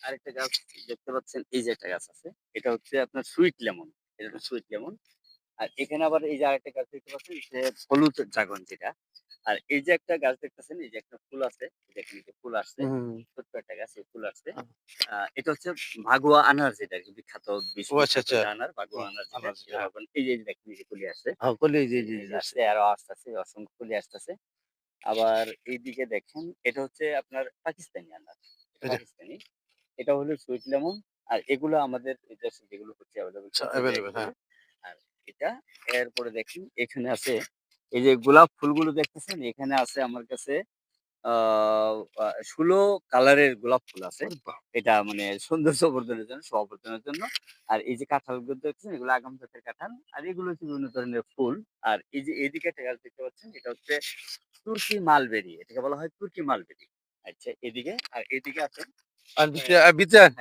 আরেকটা গাছ দেখতে পাচ্ছেন, এই যে একটা গাছ আছে। এটা হচ্ছে আপনার সুইট লেমন। এটা হচ্ছে সুইট লেমন। আর এখানে আবার এই যে আরেকটা গাছ দেখতে পাচ্ছেন যে হলুদ ড্রাগন যেটা। আর এই যে একটা গাছ দেখতেছেন, এই যে একটা ফুল আছে, এই যে এখানে যে ফুল আসছে, হুম। ছোট্ট একটা গাছে ফুল আসছে। আ এটা হচ্ছে ভাগুয়া আনার যেটা আরকি বিখ্যাত ও আচ্ছা, বিখ্যাত আচ্ছা। যে আনার, ভাগুয়া হুম, আনার যেটা, আনারস এটা হ্যাঁ। ভাববেন এই যে দেখেন এই যে কলি আসছে। কলি জি, জি, এই জি যে আসছে। আসছে আরো আসতেছে, অসংখ্য কলি আসতেছে। আবার এইদিকে দেখেন এটা হচ্ছে আপনার পাকিস্তানি আনার। এটা এটা পাকিস্তানি। এটা হলো সুইট লেমন। আর এগুলো আমাদের এই দেশে যেগুলো হচ্ছে এভেইলেবল আচ্ছা সবজি এভেইলেবল এগুলো। হ্যাঁ। আর এটা এরপরে দেখেন এখানে আছে এই যে গোলাপ ফুলগুলো দেখতেছেন, এখানে আছে আমার কাছে আ আ ১৬ কালারের গোলাপ ফুল আছে। ওরে বাপ! এটা মানে সৌন্দর্য বর্ধনের জন্য, শোভাবর্ধনের জন্য। আর এই যে কাঁঠালগুলো দেখতেছেন এগুলো আগাম জাতের কাঁঠাল। আর এগুলো হচ্ছে বিভিন্ন ধরনের ফুল। আর এই যে এদিকে একটা গাছ দেখতে পাচ্ছেন, এটা হচ্ছে তুর্কি মালবেরি। এটাকে বলা হয় তুর্কি মালবেরি। আচ্ছা এদিকে, আর এদিকে আছে আর অ্যা ভিতরে